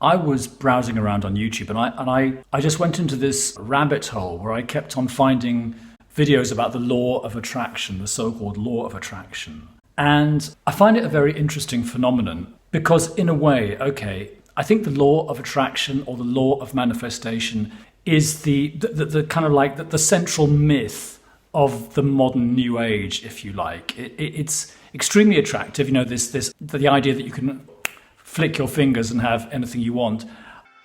I was browsing around on YouTube, and I just went into this rabbit hole where I kept on finding videos about the law of attraction, the so-called law of attraction. And I find it a very interesting phenomenon because in a way, okay, I think the law of attraction or the law of manifestation is the kind of like the central myth of the modern new age, if you like. It's extremely attractive, the idea that you can flick your fingers and have anything you want.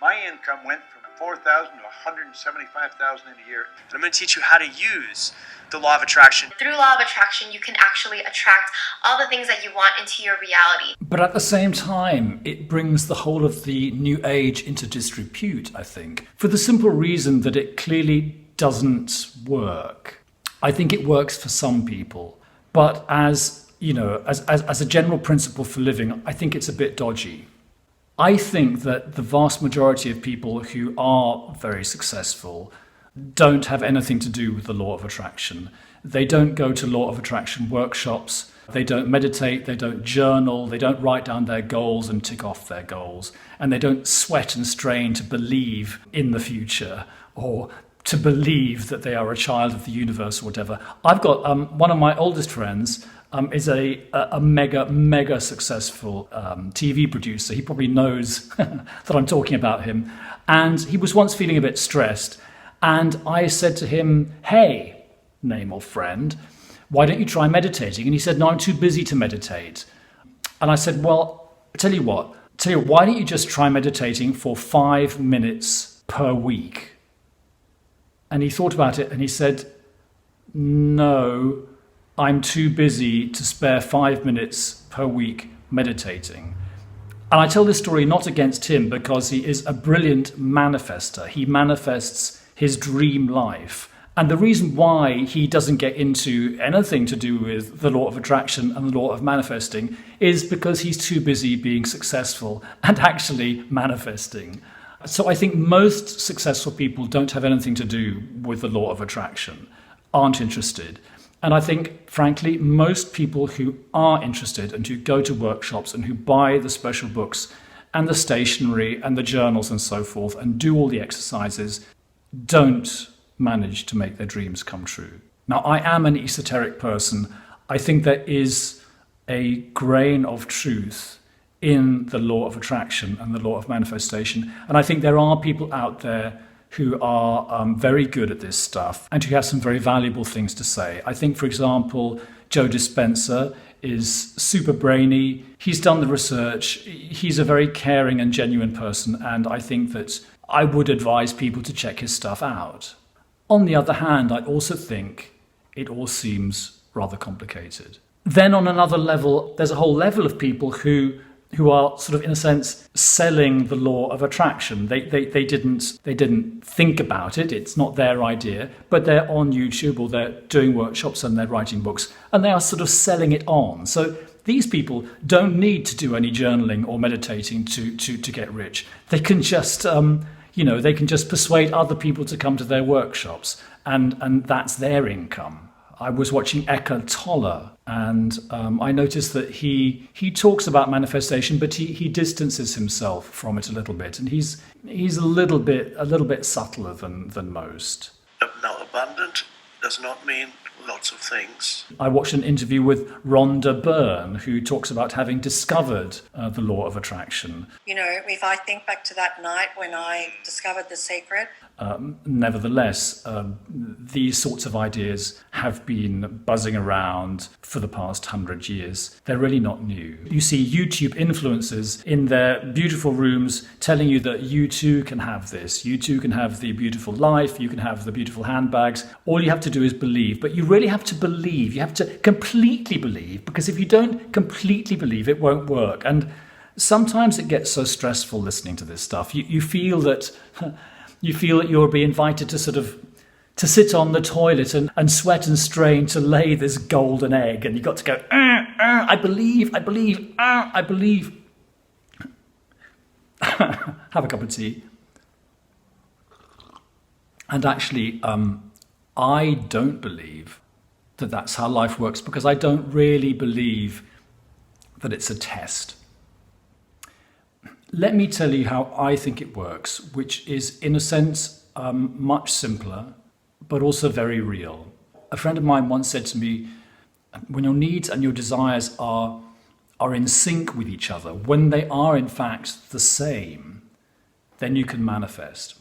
My income went from 4,000 to 175,000 in a year. And I'm going to teach you how to use the law of attraction. Through law of attraction, you can actually attract all the things that you want into your reality. But at the same time, it brings the whole of the new age into disrepute, I think, for the simple reason that it clearly doesn't work. I think it works for some people, but as a general principle for living, I think it's a bit dodgy. I think that the vast majority of people who are very successful don't have anything to do with the law of attraction. They don't go to law of attraction workshops. They don't meditate. They don't journal. They don't write down their goals and tick off their goals. And they don't sweat and strain to believe in the future or to believe that they are a child of the universe or whatever. I've got one of my oldest friends is a mega successful TV producer. He probably knows that I'm talking about him. And he was once feeling a bit stressed. And I said to him, hey, name of friend, why don't you try meditating? And he said, no, I'm too busy to meditate. And I said, well, tell you what, why don't you just try meditating for 5 minutes per week? And he thought about it and he said, no, I'm too busy to spare 5 minutes per week meditating. And I tell this story not against him because he is a brilliant manifester. He manifests his dream life. And the reason why he doesn't get into anything to do with the law of attraction and the law of manifesting is because he's too busy being successful and actually manifesting. So I think most successful people don't have anything to do with the law of attraction, aren't interested. And I think, frankly, most people who are interested and who go to workshops and who buy the special books and the stationery and the journals and so forth and do all the exercises don't manage to make their dreams come true. Now, I am an esoteric person. I think there is a grain of truth in the law of attraction and the law of manifestation. And I think there are people out there who are very good at this stuff and who have some very valuable things to say. I think, for example, Joe Dispenza is super brainy. He's done the research. He's a very caring and genuine person. And I think that I would advise people to check his stuff out. On the other hand, I also think it all seems rather complicated. Then on another level, there's a whole level of people who are sort of, in a sense, selling the law of attraction. They didn't think about it. It's not their idea, but they're on YouTube or they're doing workshops and they're writing books and they are sort of selling it on. So these people don't need to do any journaling or meditating to get rich. They can just, they can just persuade other people to come to their workshops and that's their income. I was watching Eckhart Tolle, and I noticed that he talks about manifestation, but he distances himself from it a little bit, and he's a little bit subtler than most. Now, abundant does not mean lots of things. I watched an interview with Rhonda Byrne, who talks about having discovered the law of attraction. If I think back to that night when I discovered the secret. Nevertheless, these sorts of ideas have been buzzing around for the past 100 years. They're really not new. You see YouTube influencers in their beautiful rooms telling you that you too can have this. You too can have the beautiful life. You can have the beautiful handbags. All you have to do is believe. But you really have to believe. You have to completely believe, because if you don't completely believe, it won't work. And sometimes it gets so stressful listening to this stuff. You feel that... You feel that you'll be invited to to sit on the toilet and sweat and strain to lay this golden egg, and you've got to go, I believe. Have a cup of tea. And actually, I don't believe that that's how life works, because I don't really believe that it's a test. Let me tell you how I think it works, which is, in a sense, much simpler, but also very real. A friend of mine once said to me, when your needs and your desires are in sync with each other, when they are in fact the same, then you can manifest.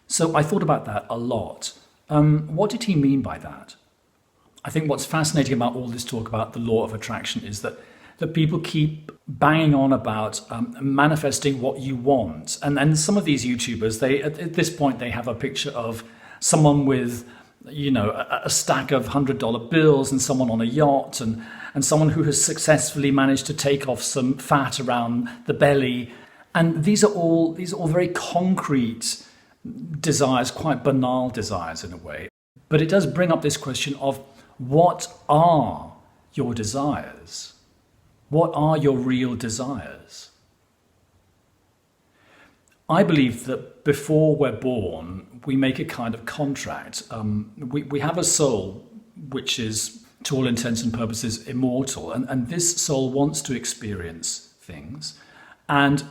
So I thought about that a lot. What did he mean by that? I think what's fascinating about all this talk about the law of attraction is that people keep banging on about manifesting what you want. And some of these YouTubers, at this point, they have a picture of someone with, a stack of $100 bills and someone on a yacht and someone who has successfully managed to take off some fat around the belly. And these are all very concrete desires, quite banal desires in a way. But it does bring up this question of, what are your desires? What are your real desires? I believe that before we're born, we make a kind of contract. We have a soul which is, to all intents and purposes, immortal. And this soul wants to experience things. And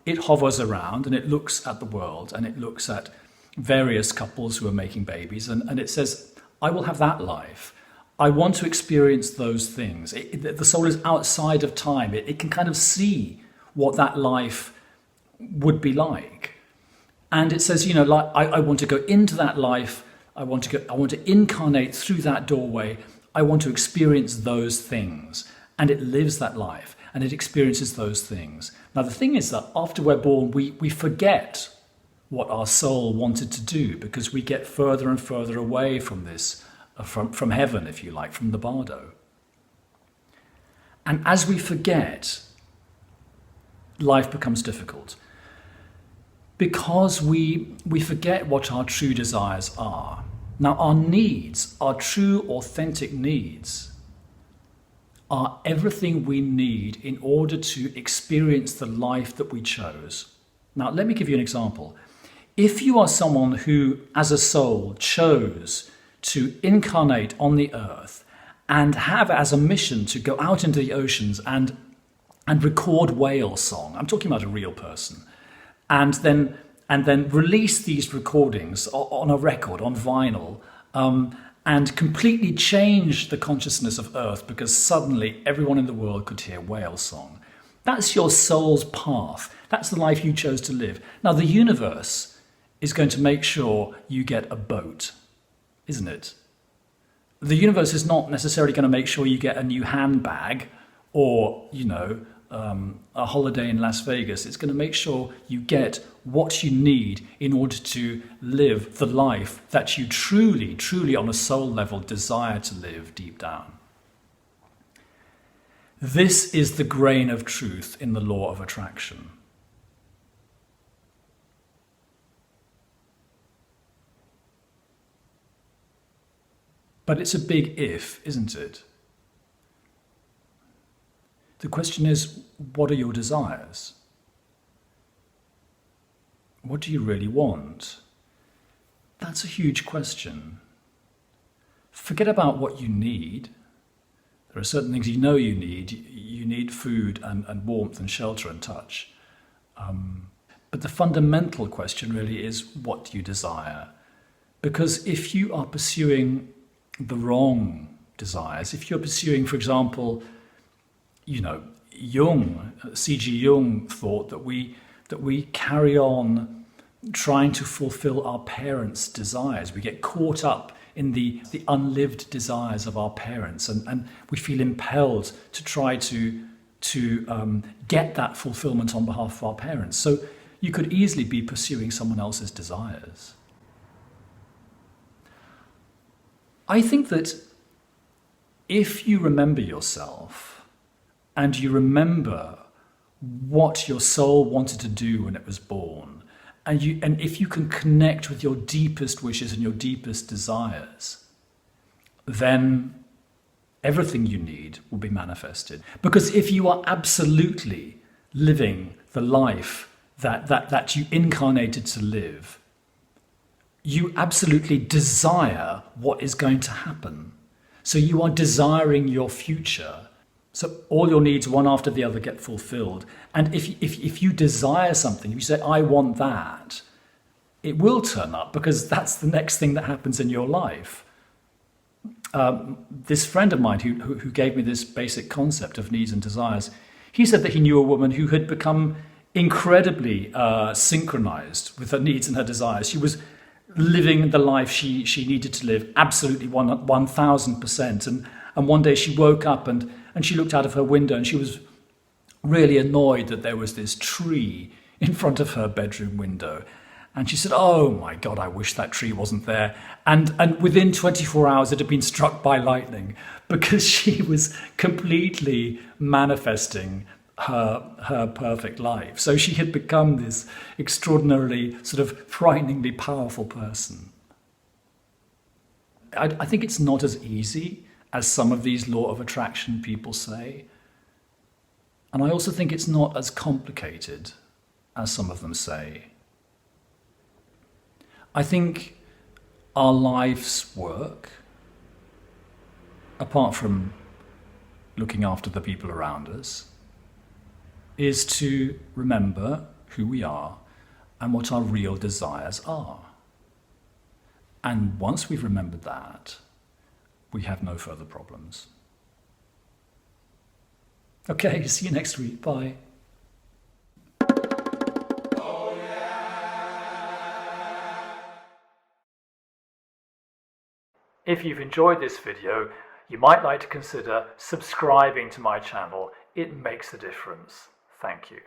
it hovers around and it looks at the world and it looks at various couples who are making babies. And it says, I will have that life. I want to experience those things. The soul is outside of time. It can kind of see what that life would be like. And it says, I want to go into that life. I want to incarnate through that doorway. I want to experience those things. And it lives that life and it experiences those things. Now, the thing is that after we're born, we forget what our soul wanted to do because we get further and further away from this, from heaven, if you like, from the bardo. And as we forget, life becomes difficult because we forget what our true desires are. Now, our needs, our true, authentic needs, are everything we need in order to experience the life that we chose. Now, let me give you an example. If you are someone who, as a soul, chose to incarnate on the earth and have as a mission to go out into the oceans and record whale song, I'm talking about a real person, and then release these recordings on a record, on vinyl, and completely change the consciousness of Earth because suddenly everyone in the world could hear whale song. That's your soul's path. That's the life you chose to live. Now, the universe is going to make sure you get a boat, isn't it? The universe is not necessarily going to make sure you get a new handbag or, a holiday in Las Vegas. It's going to make sure you get what you need in order to live the life that you truly, truly on a soul level desire to live deep down. This is the grain of truth in the law of attraction. But it's a big if, isn't it? The question is, what are your desires? What do you really want? That's a huge question. Forget about what you need. There are certain things you know you need. You need food and warmth and shelter and touch. But the fundamental question really is, what do you desire? Because if you are pursuing the wrong desires, if you're pursuing, for example, Jung, C.G. Jung thought that we carry on trying to fulfill our parents' desires. We get caught up in the unlived desires of our parents, and we feel impelled to try to get that fulfillment on behalf of our parents. So you could easily be pursuing someone else's desires. I think that if you remember yourself, and you remember what your soul wanted to do when it was born, and if you can connect with your deepest wishes and your deepest desires, then everything you need will be manifested. Because if you are absolutely living the life that you incarnated to live, you absolutely desire what is going to happen. So you are desiring your future. So all your needs, one after the other, get fulfilled. And if you desire something, if you say, I want that, it will turn up because that's the next thing that happens in your life. This friend of mine who gave me this basic concept of needs and desires, he said that he knew a woman who had become incredibly synchronized with her needs and her desires. She was living the life she needed to live, absolutely 1,000%. And one day she woke up and she looked out of her window and she was really annoyed that there was this tree in front of her bedroom window. And she said, oh my God, I wish that tree wasn't there. And within 24 hours, it had been struck by lightning because she was completely manifesting her perfect life. So she had become this extraordinarily sort of frighteningly powerful person. I think it's not as easy as some of these law of attraction people say. And I also think it's not as complicated as some of them say. I think our life's work, apart from looking after the people around us, is to remember who we are and what our real desires are. And once we've remembered that, we have no further problems. Okay, see you next week. Bye. If you've enjoyed this video, you might like to consider subscribing to my channel. It makes a difference. Thank you.